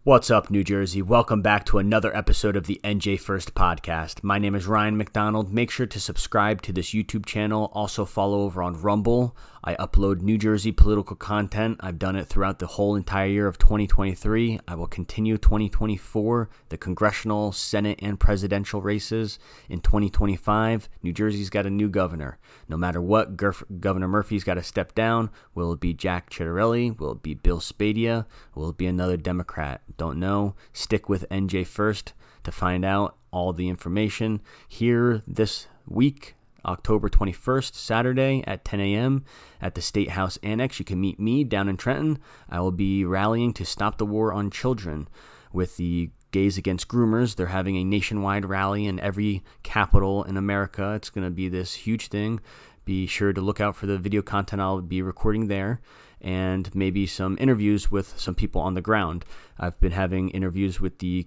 What's up, New Jersey? Welcome back to another episode of the NJ1ST podcast. My name is Ryan McDonald. Make sure to subscribe to this YouTube channel. Also follow over on Rumble. I upload New Jersey political content. I've done it throughout the whole entire year of 2023. I will continue 2024, the congressional, Senate, and presidential races. In 2025, New Jersey's got a new governor. No matter what, Governor Murphy's got to step down. Will it be Jack Ciattarelli? Will it be Bill Spadea? Will it be another Democrat? Don't know. Stick with NJ1ST to find out all the information. Here this week, October 21st, Saturday at 10 a.m. at the State House Annex. You can meet me down in Trenton. I will be rallying to stop the war on children with the Gays Against Groomers. They're having a nationwide rally in every capital in America. It's going to be this huge thing. Be sure to look out for the video content I'll be recording there and maybe some interviews with some people on the ground. I've been having interviews with the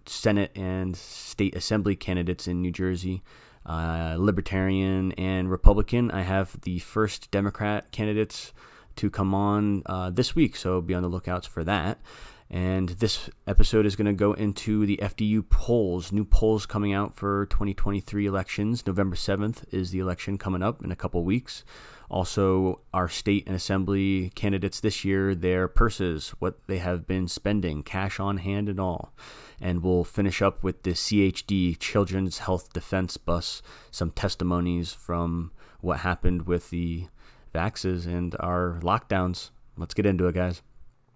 Senate and State Assembly candidates in New Jersey, Libertarian and Republican. I have the first Democrat candidates to come on this week, so be on the lookouts for that. And this episode is going to go into the FDU polls, new polls coming out for 2023 elections. November 7th is the election coming up in a couple weeks. Also, our state and assembly candidates this year, their purses, what they have been spending, cash on hand and all. And we'll finish up with the CHD, Children's Health Defense Bus, some testimonies from what happened with the vaxes and our lockdowns. Let's get into it, guys.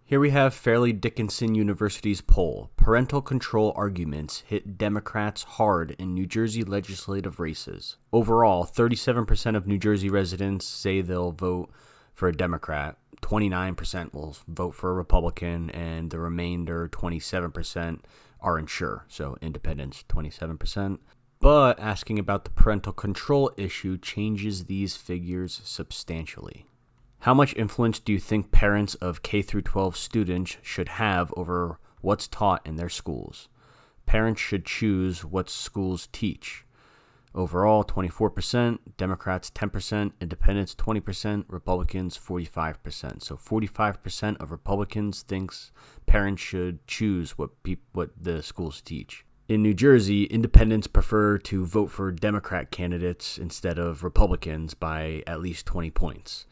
Here we have Fairleigh Dickinson University's poll. Parental control arguments hit Democrats hard in New Jersey legislative races. Overall, 37% of New Jersey residents say they'll vote for a Democrat. 29% will vote for a Republican, and the remainder, 27%, are unsure. So independents, 27%. But asking about the parental control issue changes these figures substantially. How much influence do you think parents of K-12 students should have over what's taught in their schools? Parents should choose what schools teach. Overall, 24%, Democrats 10%, Independents 20%, Republicans 45%. So 45% of Republicans thinks parents should choose what the schools teach. In New Jersey, independents prefer to vote for Democrat candidates instead of Republicans by at least 20 points.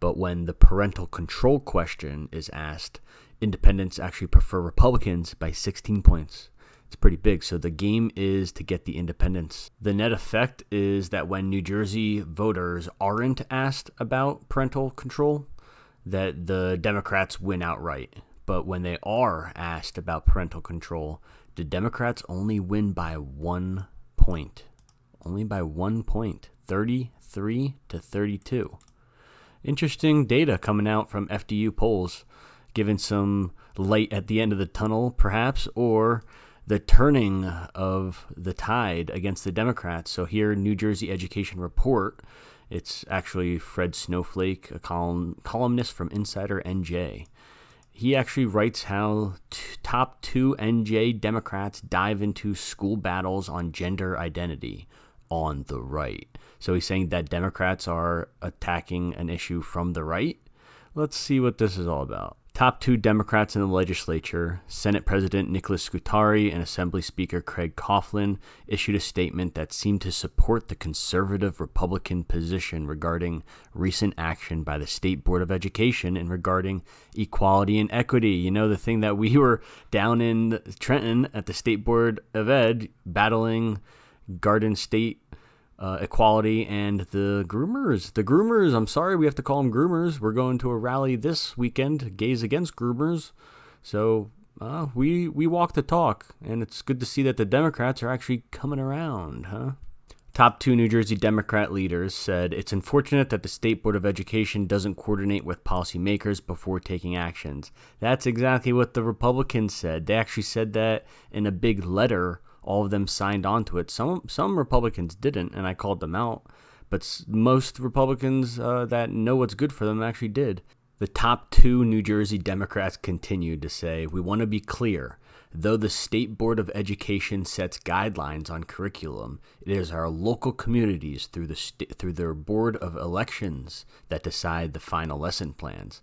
But when the parental control question is asked, independents actually prefer Republicans by 16 points. It's pretty big. So the game is to get the independents. The net effect is that when New Jersey voters aren't asked about parental control, that the Democrats win outright. But when they are asked about parental control, the Democrats only win by 1 point. Only by 1 point. 33 to 32. Interesting data coming out from FDU polls, giving some light at the end of the tunnel, perhaps, or the turning of the tide against the Democrats. So here, New Jersey Education Report, it's actually Fred Snowflake, a columnist from Insider NJ. He actually writes how top 2 NJ Democrats dive into school battles on gender identity on the right. So he's saying that Democrats are attacking an issue from the right. Let's see what this is all about. Top 2 Democrats in the legislature, Senate President Nicholas Scutari and Assembly Speaker Craig Coughlin, issued a statement that seemed to support the conservative Republican position regarding recent action by the State Board of Education and regarding equality and equity. You know, the thing that we were down in Trenton at the State Board of Ed battling Garden State equality and the groomers. I'm sorry, we have to call them groomers. We're going to a rally this weekend, Gays Against Groomers. So we walk the talk, and it's good to see that the Democrats are actually coming around, huh? Top 2 New Jersey Democrat leaders said it's unfortunate that the State Board of Education doesn't coordinate with policymakers before taking actions. That's exactly what the Republicans said. They actually said that in a big letter. All of them signed on to it. Some Republicans didn't, and I called them out. But most Republicans that know what's good for them actually did. The top 2 New Jersey Democrats continued to say, we want to be clear. Though the State Board of Education sets guidelines on curriculum, it is our local communities through their Board of Elections that decide the final lesson plans.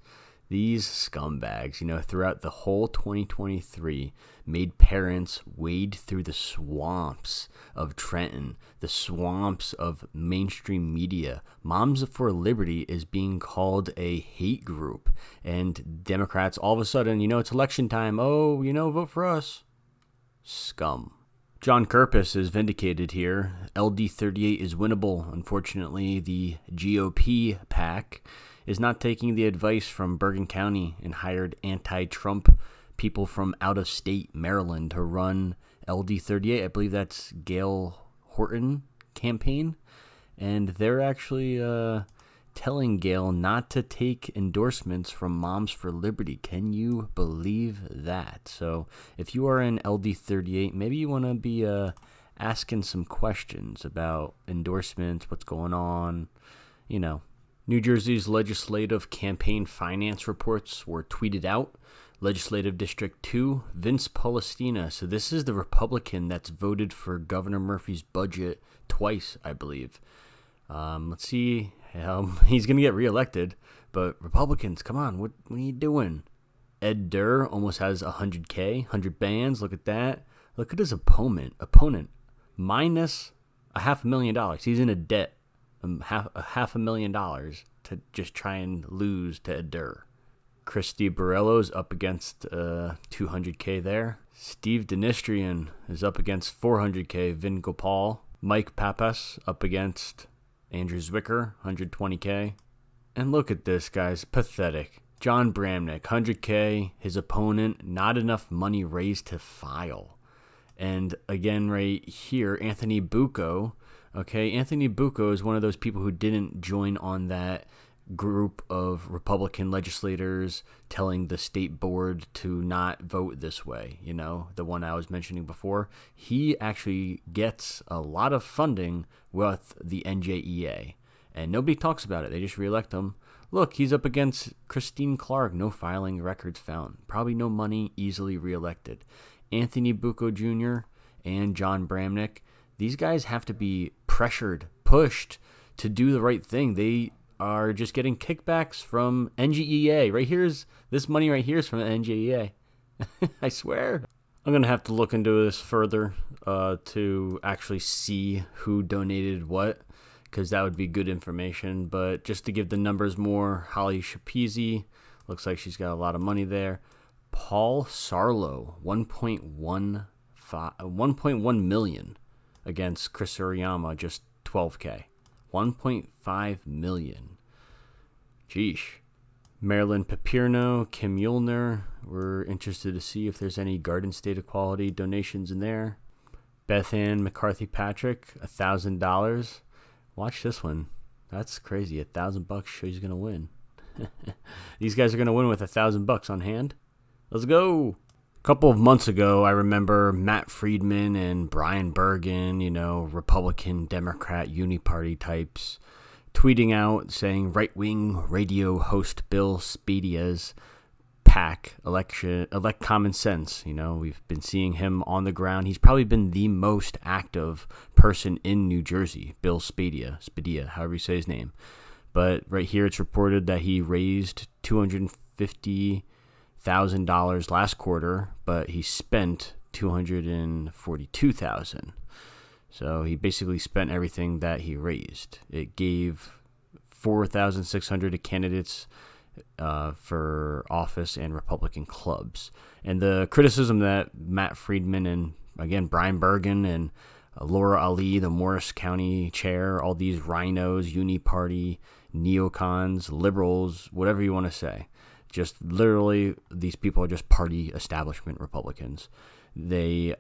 These scumbags, throughout the whole 2023, made parents wade through the swamps of Trenton, the swamps of mainstream media. Moms for Liberty is being called a hate group. And Democrats, all of a sudden, it's election time. Oh, vote for us. Scum. John Kirpus is vindicated here. LD38 is winnable. Unfortunately, the GOP PAC is not taking the advice from Bergen County and hired anti-Trump people from out-of-state Maryland to run LD38. I believe that's Gail Horton campaign. And they're actually telling Gail not to take endorsements from Moms for Liberty. Can you believe that? So if you are in LD38, maybe you want to be asking some questions about endorsements, what's going on, New Jersey's legislative campaign finance reports were tweeted out. Legislative District 2, Vince Palestina. So this is the Republican that's voted for Governor Murphy's budget twice, I believe. Let's see. He's going to get reelected. But Republicans, come on. What are you doing? Ed Durr almost has 100K, 100 bands. Look at that. Look at his opponent. Minus $500,000. He's in a debt. $500,000 to just try and lose to Ed Durr. Christy Borello's up against 200K there. Steve Dinistrian is up against 400K. Vin Gopal. Mike Pappas up against Andrew Zwicker, 120K. And look at this, guys. Pathetic. John Bramnick, 100K. His opponent, not enough money raised to file. And again, right here, Anthony Bucco. Okay, Anthony Bucco is one of those people who didn't join on that group of Republican legislators telling the state board to not vote this way, the one I was mentioning before. He actually gets a lot of funding with the NJEA, and nobody talks about it. They just reelect him. Look, he's up against Christine Clark, no filing records found. Probably no money, easily reelected. Anthony Bucco Jr. and John Bramnick, these guys have to be pressured, pushed to do the right thing. They are just getting kickbacks from NJEA. This money right here is from the NJEA. I swear. I'm going to have to look into this further to actually see who donated what, because that would be good information. But just to give the numbers more, Holly Shapizi, looks like she's got a lot of money there. Paul Sarlo, 1.1 million against Chris Uriyama, just 12K. 1.5 million. Sheesh. Marilyn Papirno, Kim Muellner. We're interested to see if there's any Garden State Equality donations in there. Beth Ann McCarthy Patrick, $1,000. Watch this one. That's crazy. $1,000 shows he's gonna win. These guys are gonna win with $1,000 on hand. Let's go. A couple of months ago, I remember Matt Friedman and Brian Bergen, Republican, Democrat, Uniparty types, tweeting out saying right-wing radio host Bill Spadia's PAC, elect common sense. We've been seeing him on the ground. He's probably been the most active person in New Jersey, Bill Spadia, however you say his name. But right here, it's reported that he raised $250,000 last quarter, but he spent $242,000. So he basically spent everything that he raised. It gave $4,600 to candidates for office and Republican clubs. And the criticism that Matt Friedman and, again, Brian Bergen and Laura Ali, the Morris County chair, all these rhinos, Uniparty, neocons, liberals, whatever you want to say, just literally these people are just party establishment Republicans. They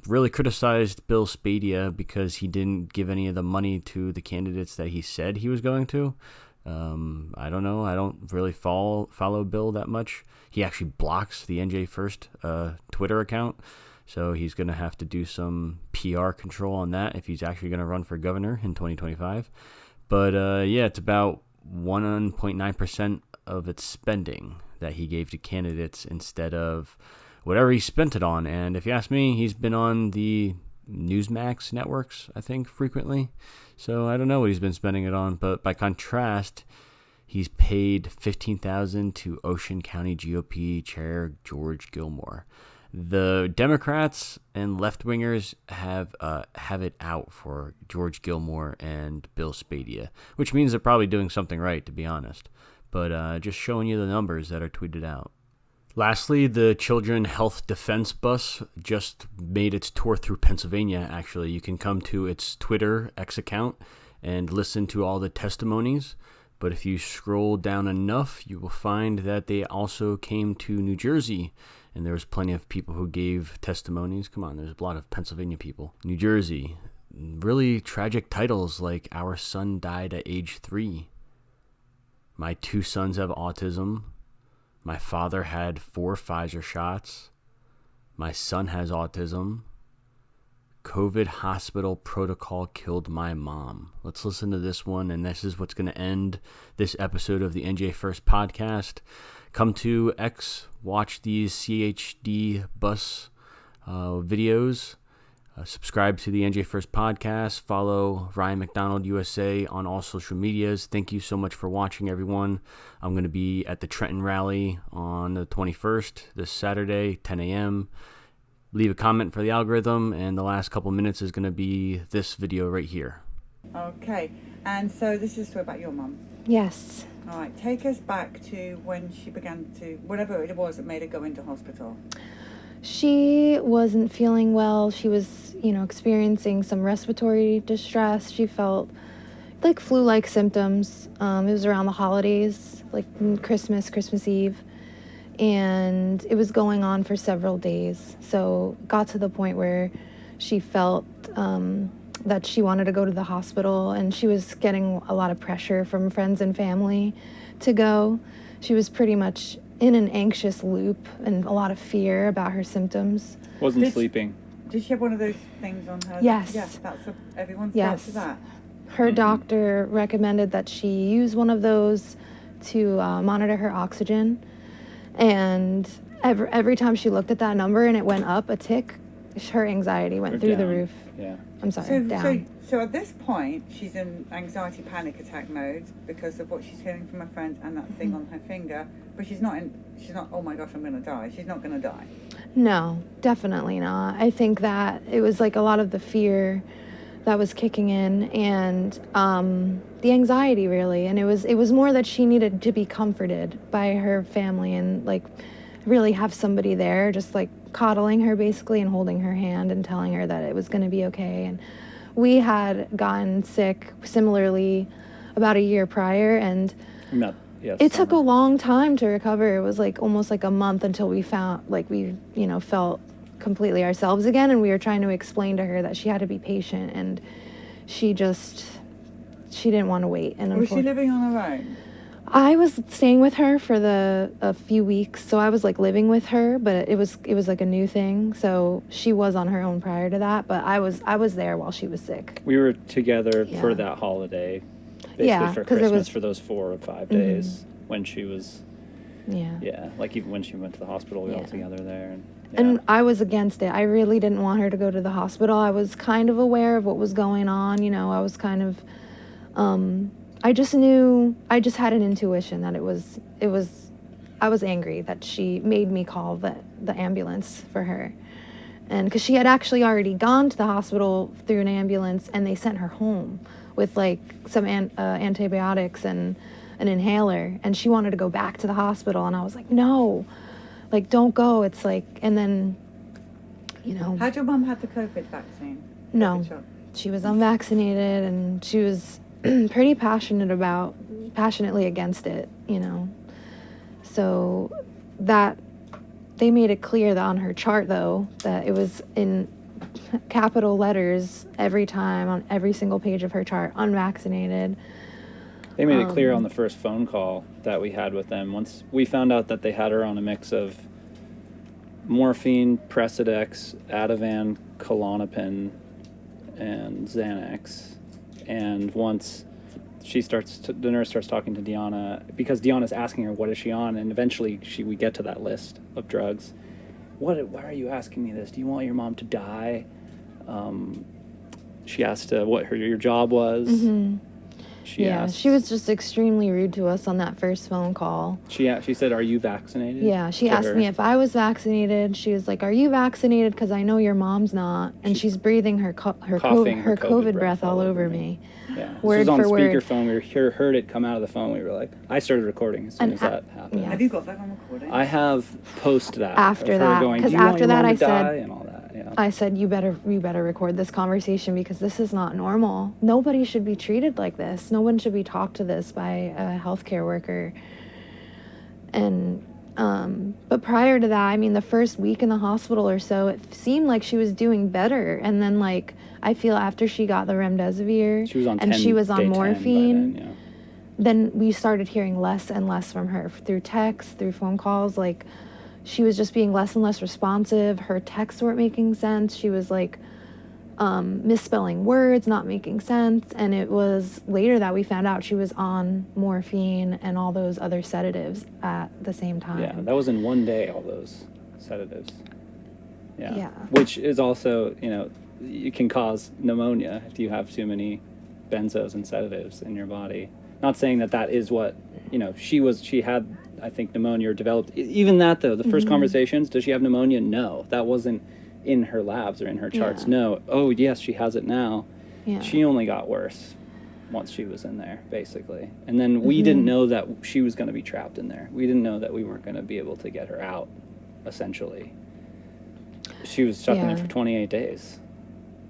really criticized Bill Spadia because he didn't give any of the money to the candidates that he said he was going to. I don't know. I don't really follow Bill that much. He actually blocks the NJ1ST Twitter account, so he's going to have to do some PR control on that if he's actually going to run for governor in 2025. But yeah, it's about 1.9% of its spending that he gave to candidates instead of whatever he spent it on. And if you ask me, he's been on the Newsmax networks, I think, frequently. So I don't know what he's been spending it on. But by contrast, He's paid $15,000 to Ocean County GOP Chair George Gilmore. The Democrats and left-wingers have it out for George Gilmore and Bill Spadea, which means they're probably doing something right, to be honest. But just showing you the numbers that are tweeted out. Lastly, the Children Health Defense Bus just made its tour through Pennsylvania, actually. You can come to its Twitter X account and listen to all the testimonies. But if you scroll down enough, you will find that they also came to New Jersey. And there was plenty of people who gave testimonies. Come on, there's a lot of Pennsylvania people. New Jersey, really tragic titles like Our Son Died at Age 3. My 2 sons have autism. My father had 4 Pfizer shots. My son has autism. COVID hospital protocol killed my mom. Let's listen to this one, and this is what's going to end this episode of the NJ First podcast. Come to X, watch these CHD bus videos. Subscribe to the NJ First podcast. Follow Ryan McDonald USA on all social medias. Thank you so much for watching, everyone. I'm going to be at the Trenton rally on the 21st, this Saturday, 10 a.m. Leave a comment for the algorithm, and the last couple minutes is going to be this video right here. Okay, and so this is a story about your mum. Yes. All right, take us back to when she began to, whatever it was that made her go into hospital. She wasn't feeling well. She was, experiencing some respiratory distress. She felt like flu-like symptoms. It was around the holidays, like Christmas Eve. And it was going on for several days. So got to the point where she felt that she wanted to go to the hospital, and she was getting a lot of pressure from friends and family to go. She was pretty much in an anxious loop and a lot of fear about her symptoms. Wasn't sleeping. Did she have one of those things on her? Yes. Yes, everyone yes. starts with that. Her doctor recommended that she use one of those to monitor her oxygen. And every time she looked at that number and it went up a tick, her anxiety went through the roof. Yeah. I'm sorry, down. So at this point, she's in anxiety panic attack mode because of what she's hearing from her friends and that thing on her finger. But she's not, oh my gosh, I'm going to die. She's not going to die. No, definitely not. I think that it was like a lot of the fear that was kicking in, and the anxiety, really. And it was more that she needed to be comforted by her family and like really have somebody there just like coddling her basically and holding her hand and telling her that it was going to be okay. And we had gotten sick similarly about a year prior, and it took a long time to recover. It was like almost like a month until we felt completely ourselves again, and we were trying to explain to her that she had to be patient, and she didn't want to wait. And was she living on her own? I was staying with her for a few weeks, so I was like living with her, but it was like a new thing. So she was on her own prior to that, but I was there while she was sick. We were together for that holiday, basically for Christmas, for those 4 or 5 days when she was. Yeah, like even when she went to the hospital, we were all together there. And I was against it. I really didn't want her to go to the hospital. I was kind of aware of what was going on. I was kind of, I just had an intuition that I was angry that she made me call the ambulance for her. And because she had actually already gone to the hospital through an ambulance, and they sent her home with like some antibiotics and an inhaler, and she wanted to go back to the hospital, and I was like, no, like, don't go. It's like, and then, Had your mom had the COVID vaccine? No, she was unvaccinated, and she was pretty passionately against it, So that, they made it clear that on her chart, though, that it was in capital letters every time on every single page of her chart, unvaccinated. They made it clear on the first phone call that we had with them. Once we found out that they had her on a mix of morphine, Precedex, Ativan, Klonopin, and Xanax. And once the nurse starts talking to Deanna, because Deanna's asking her, what is she on? And eventually we get to that list of drugs. Why are you asking me this? Do you want your mom to die? She asked what your job was. Mm-hmm. She asked. She was just extremely rude to us on that first phone call. She said, "Are you vaccinated?" Yeah, she asked me if I was vaccinated. She was like, "Are you vaccinated? Because I know your mom's not." And she's breathing her COVID breath all over me. Yeah, word this was on for word. speakerphone. We heard it come out of the phone. We were like, I started recording as soon as that happened. Yeah. Have you got that on recording? I have post that After of her that, going, 'cause "Do you want after your that mom I to die?" said- and all that. Yeah. I said, you better record this conversation because this is not normal. Nobody should be treated like this. No one should be talked to this by a healthcare worker. And, but prior to that, I mean, the first week in the hospital or so, it seemed like she was doing better. And then, like, I feel after she got the remdesivir She was on and 10, she was day on 10 morphine, by then, then we started hearing less and less from her through texts, through phone calls. Like, she was just being less and less responsive. Her texts weren't making sense. She was like misspelling words, not making sense. And it was later that we found out she was on morphine and all those other sedatives at the same time. Yeah, that was in one day, all those sedatives. Yeah. Which is also, it can cause pneumonia if you have too many benzos and sedatives in your body. Not saying that is what, she had, I think, pneumonia or developed. Even that, though, the first conversations, does she have pneumonia? No, that wasn't in her labs or in her charts. Yeah. No. Oh, yes, she has it now. Yeah. She only got worse once she was in there, basically. And then we didn't know that she was going to be trapped in there. We didn't know that we weren't going to be able to get her out, essentially. She was stuck in there for 28 days.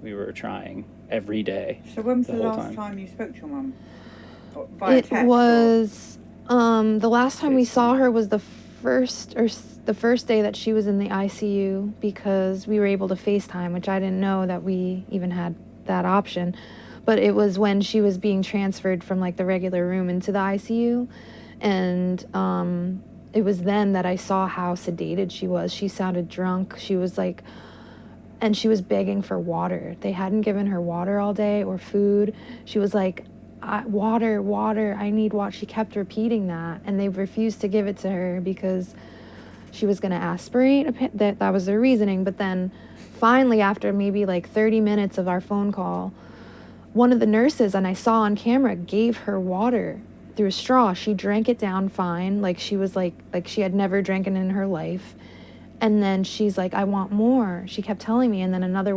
We were trying every day. So when was the whole last time you spoke to your mum? It was the last time we saw her was the first day that she was in the ICU, because we were able to FaceTime, which I didn't know that we even had that option. But it was when she was being transferred from like the regular room into the ICU, and it was then that I saw how sedated she was. She sounded drunk. She was like, and she was begging for water. They hadn't given her water all day or food. She was like, water, I need water. She kept repeating that, and they refused to give it to her because she was going to aspirate. That was their reasoning. But then finally, after maybe like 30 minutes of our phone call, one of the nurses, and I saw on camera, gave her water through a straw. She drank it down fine, like she was like she had never drank it in her life. And then she's like, I want more. She kept telling me. And then another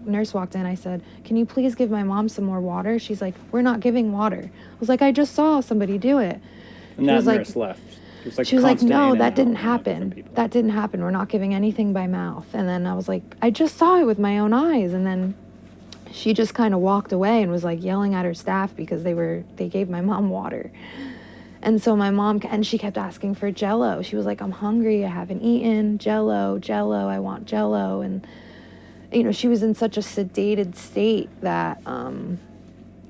nurse walked in. I said, can you please give my mom some more water? She's like, we're not giving water. I was like, I just saw somebody do it. And that nurse left. She was like, no, that didn't happen. That didn't happen. We're not giving anything by mouth. And then I was like, I just saw it with my own eyes. And then she just kind of walked away and was like yelling at her staff because they gave my mom water. And so my mom, and she kept asking for Jell-O. She was like, I'm hungry, I haven't eaten, Jell-O, I want Jell-O. And, she was in such a sedated state that,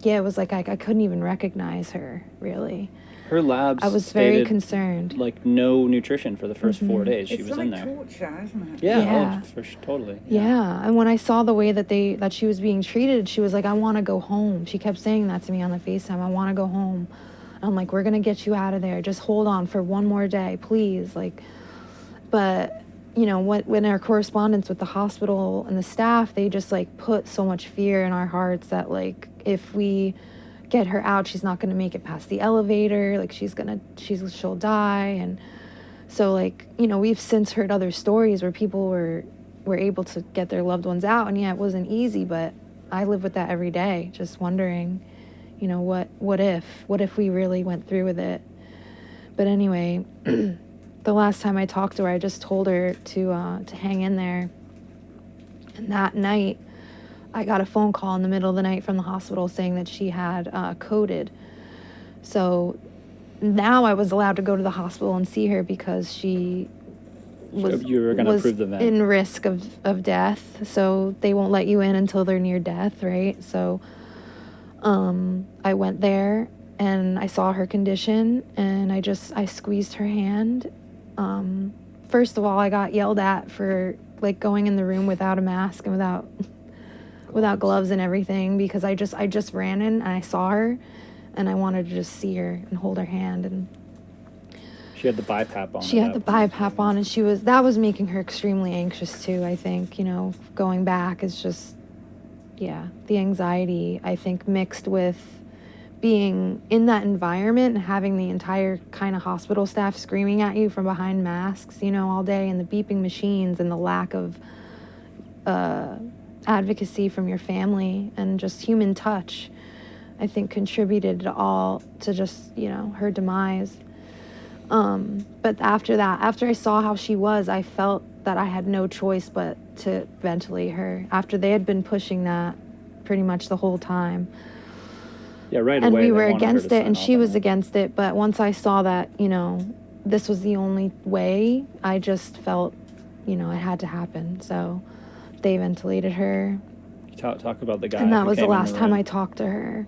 it was like I couldn't even recognize her, really. Her labs I was very concerned. Like no nutrition for the first 4 days she was in there. It's like torture, isn't it? Yeah. Totally. Yeah, and when I saw the way that she was being treated, she was like, I want to go home. She kept saying that to me on the FaceTime, I want to go home. I'm like, we're going to get you out of there. Just hold on for one more day, please. But, when our correspondence with the hospital and the staff, they just, put so much fear in our hearts that, if we get her out, she's not going to make it past the elevator. She'll die. And so, we've since heard other stories where people were able to get their loved ones out. And, it wasn't easy, but I live with that every day, just wondering, what if we really went through with it? But anyway, the last time I talked to her, I just told her to hang in there. And that night, I got a phone call in the middle of the night from the hospital saying that she had coded. So now I was allowed to go to the hospital and see her because she was in risk of death. So they won't let you in until they're near death, right? So I went there and I saw her condition and I squeezed her hand. First of all, I got yelled at for going in the room without a mask and without gloves and everything, because I just ran in and I saw her and I wanted to just see her and hold her hand. And she had the BiPAP on. She had the BiPAP on, and that was making her extremely anxious too, I think. Going back is just, the anxiety, I think, mixed with being in that environment and having the entire kind of hospital staff screaming at you from behind masks, you know, all day, and the beeping machines and the lack of advocacy from your family and just human touch, I think contributed to just, you know, her demise. But after that, after I saw how she was, I felt that I had no choice but to ventilate her after they had been pushing that pretty much the whole time. Yeah, right And away. we they were wanted her against to it, sign and off she on was it. against it. But once I saw that, you know, this was the only way, I just felt, you know, it had to happen. So they ventilated her. Talk about the guy. And that who was the came in last time room. I talked to her,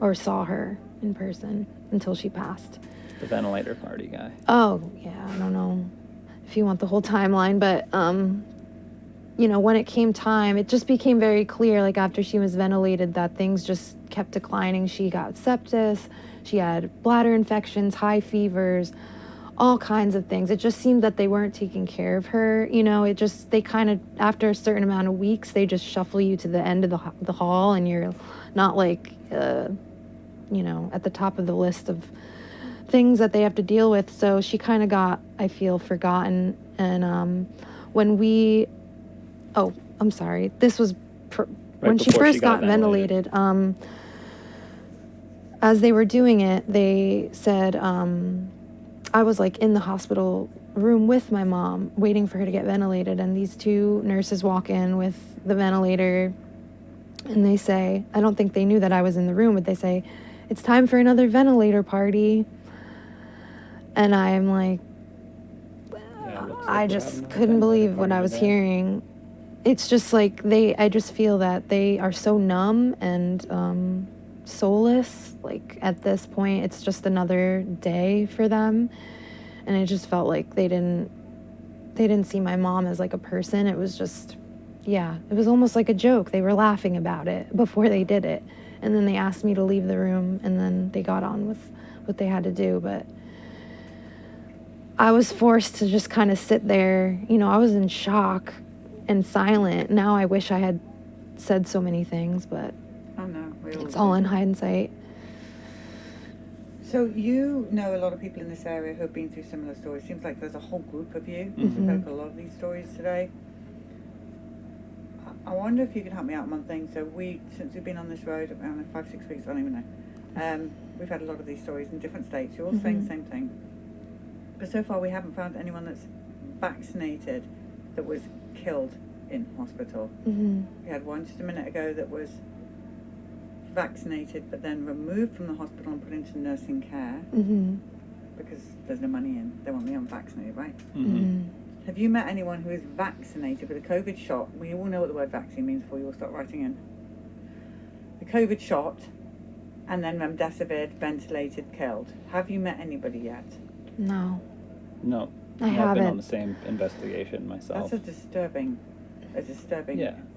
or saw her in person until she passed. The ventilator party guy. Oh, yeah, I don't know if you want the whole timeline, but, you know, when it came time, it just became very clear, like, after she was ventilated, that things just kept declining. She got sepsis, she had bladder infections, high fevers, all kinds of things. It just seemed that they weren't taking care of her, you know. They kind of, after a certain amount of weeks, they just shuffle you to the end of the hall, and you're not, like, you know, at the top of the list of things that they have to deal with. So she kind of got, I feel, forgotten. And when I'm sorry, this was when she first got ventilated. As they were doing it, they said, I was like in the hospital room with my mom waiting for her to get ventilated, and these two nurses walk in with the ventilator, and they say, I don't think they knew that I was in the room, but they say, it's time for another ventilator party. And I'm like, I just couldn't believe what I was hearing. It's just like I just feel that they are so numb and soulless. Like, at this point, it's just another day for them. And it just felt like they didn't see my mom as like a person. It was just, yeah, it was almost like a joke. They were laughing about it before they did it. And then they asked me to leave the room, and then they got on with what they had to do. But I was forced to just kind of sit there. You know, I was in shock and silent. Now I wish I had said so many things, but it's all in hindsight. So you know a lot of people in this area who have been through similar stories. Seems like there's a whole group of you who've heard a lot of these stories today. I wonder if you can help me out on one thing. So since we've been on this road around 5-6 weeks, I don't even know. We've had a lot of these stories in different states. You're all saying the same thing. But so far we haven't found anyone that's vaccinated that was killed in hospital. We had one just a minute ago that was vaccinated but then removed from the hospital and put into nursing care because there's no money in. They want the unvaccinated, right? Have you met anyone who is vaccinated with a COVID shot? We all know what the word vaccine means before you all start writing in. The COVID shot and then remdesivir, ventilated, killed. Have you met anybody yet? No. No. I haven't. I've been on the same investigation myself. That's a disturbing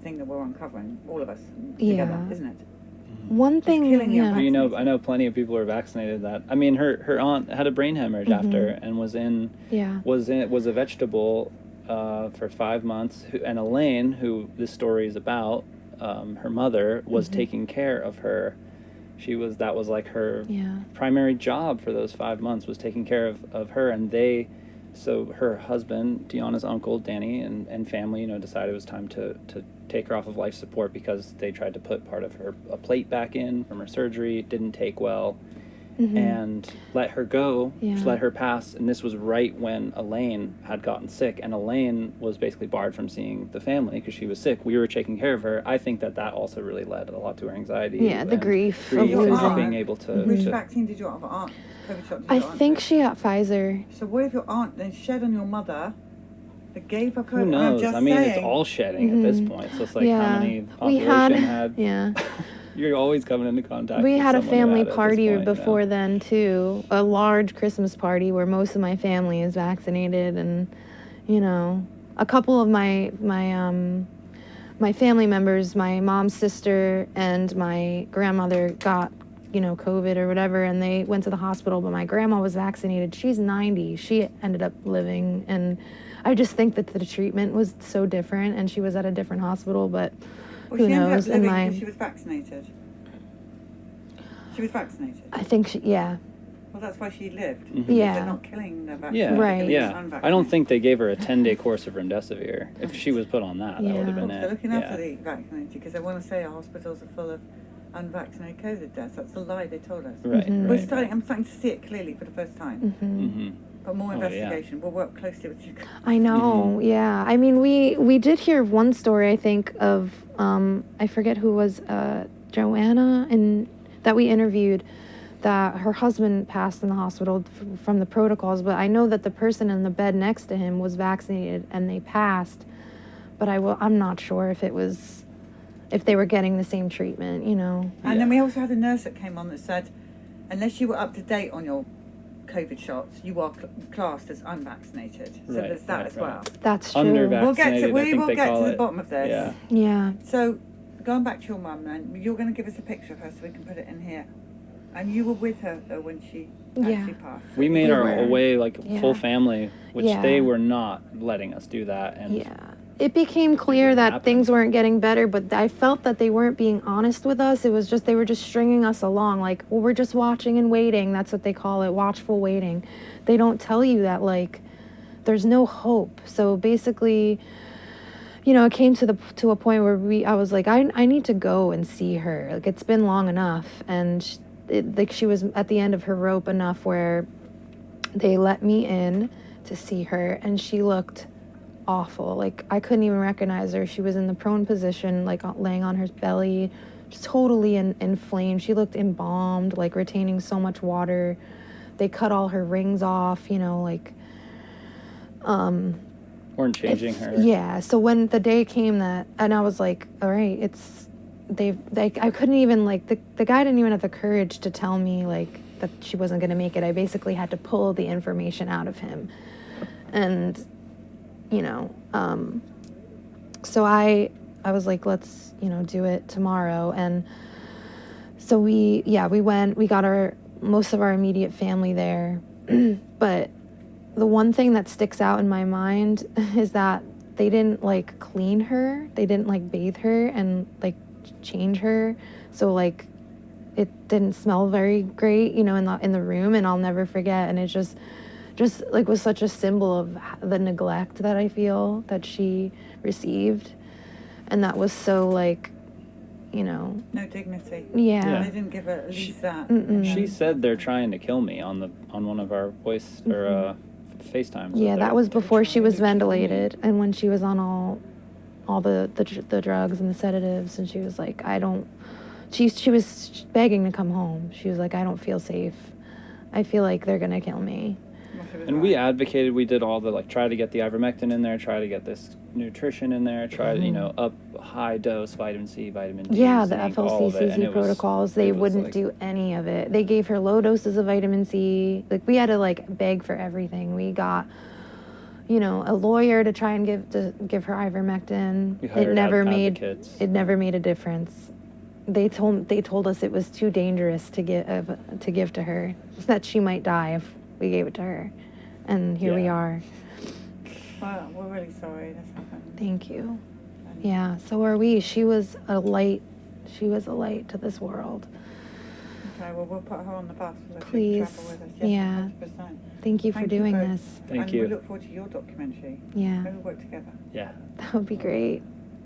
thing that we're uncovering, all of us together, isn't it? One thing, You know, I know plenty of people who are vaccinated that. I mean, her aunt had a brain hemorrhage after and was a vegetable for 5 months. And Elaine, who this story is about, her mother was taking care of her. That was like her primary job for those 5 months, was taking care of her. And so her husband, Deanna's uncle, Danny, and family, you know, decided it was time to take her off of life support because they tried to put part of a plate back in from her surgery. It didn't take well. And let her go, just let her pass. And this was right when Elaine had gotten sick, and Elaine was basically barred from seeing the family because she was sick. We were taking care of her. I think that also really led a lot to her anxiety. Yeah, the grief of losing. losing. Not being able to... Which vaccine did your aunt? COVID shot did I your aunt think take? she got Pfizer. So what if your aunt then shed on your mother that gave her COVID? Who knows? I'm just it's saying, all shedding at this point. So it's like how many population had... Yeah. You're always coming into contact We with had a someone who family had it at party this point, before then too, a large Christmas party where most of my family is vaccinated, and you know, a couple of my family members, my mom's sister and my grandmother got, you know, COVID or whatever, and they went to the hospital, but my grandma was vaccinated. She's 90. She ended up living, and I just think that the treatment was so different, and she was at a different hospital, but who knows? She ended up living because she was vaccinated. She was vaccinated. I think she, yeah. Well, that's why she lived. Mm-hmm. Yeah. They're not killing the Yeah, vaccinated. Right. yeah. I don't think they gave her a 10-day course of remdesivir. If she was put on that, that would have been They're it. looking after Yeah. the vaccinated because they want to say our hospitals are full of unvaccinated COVID deaths. That's a lie they told us. Right, Mhm. right. I'm starting to see it clearly for the first time. Mm-hmm. But more Oh, yeah. investigation. We'll work closely with you. I know, yeah. I mean, we did hear one story, I think, of, I forget who was, Joanna, and that we interviewed, that her husband passed in the hospital from the protocols, but I know that the person in the bed next to him was vaccinated and they passed, but I'm not sure if they were getting the same treatment, you know. And then we also had a nurse that came on that said, unless you were up to date on your COVID shots, you are classed as unvaccinated. So Right, there's that right, as well. right. That's true. Under-vaccinated, We'll get to, I we think will they get call to the it. bottom of this. Yeah. Yeah. So going back to your mum then, you're going to give us a picture of her so we can put it in here. And you were with her though when she actually passed. We made We our were. way like Yeah. full family, which Yeah. they were not letting us do that. And Yeah. It became clear wouldn't that happen. things weren't getting better, but I felt that they weren't being honest with us. It was just, they were just stringing us along. Like, well, we're just watching and waiting. That's what they call it, watchful waiting. They don't tell you that, like, there's no hope. So basically, you know, it came to a point where I was like, I need to go and see her. Like, it's been long enough. And she was at the end of her rope enough where they let me in to see her, and she looked awful. Like, I couldn't even recognize her. She was in the prone position, like laying on her belly, just totally inflamed. She looked embalmed, like retaining so much water. They cut all her rings off, you know, like, weren't changing her. yeah. So when the day came that, and I was like, all right, I couldn't even, like, the guy didn't even have the courage to tell me, like, that she wasn't going to make it. I basically had to pull the information out of him. And, you know, so I was like, let's, you know, do it tomorrow. And so we went, we got most of our immediate family there. But the one thing that sticks out in my mind is that they didn't, like, clean her. They didn't, like, bathe her and, like, change her. So, like, it didn't smell very great, you know, in the room. And I'll never forget. And it just like was such a symbol of the neglect that I feel that she received. And that was so, like, you know, No dignity. yeah. They didn't give her at least that. She said they're trying to kill me on one of our voice or FaceTimes. Yeah, that was before she was trying to kill me. ventilated, and when she was on all the drugs and the sedatives, and she was like, she was begging to come home. She was like, I don't feel safe. I feel like they're gonna kill me. And we advocated, we did all the, like, try to get the ivermectin in there, try to get this nutrition in there, try to, you know, up high dose vitamin C, vitamin D, Yeah, the zinc, all of it. And FLCCZ it was- protocols, they it was wouldn't like- do any of it. They gave her low doses of vitamin C. Like, we had to, like, beg for everything. We got, you know, a lawyer to try and give her ivermectin. We hired advocates. It never made a difference. They told us it was too dangerous to give to her, that she might die if we gave it to her. And here we Yeah. are. Well, we're really sorry this happened. Thank you. Yeah, so are we. She was a light to this world. Okay, well, we'll put her on the bus. So that she can Please. travel with us. Yeah. 100%. Thank you for doing both. this. Thank and you. we look forward to your documentary. Yeah, Maybe we'll work together. Yeah. that would be great.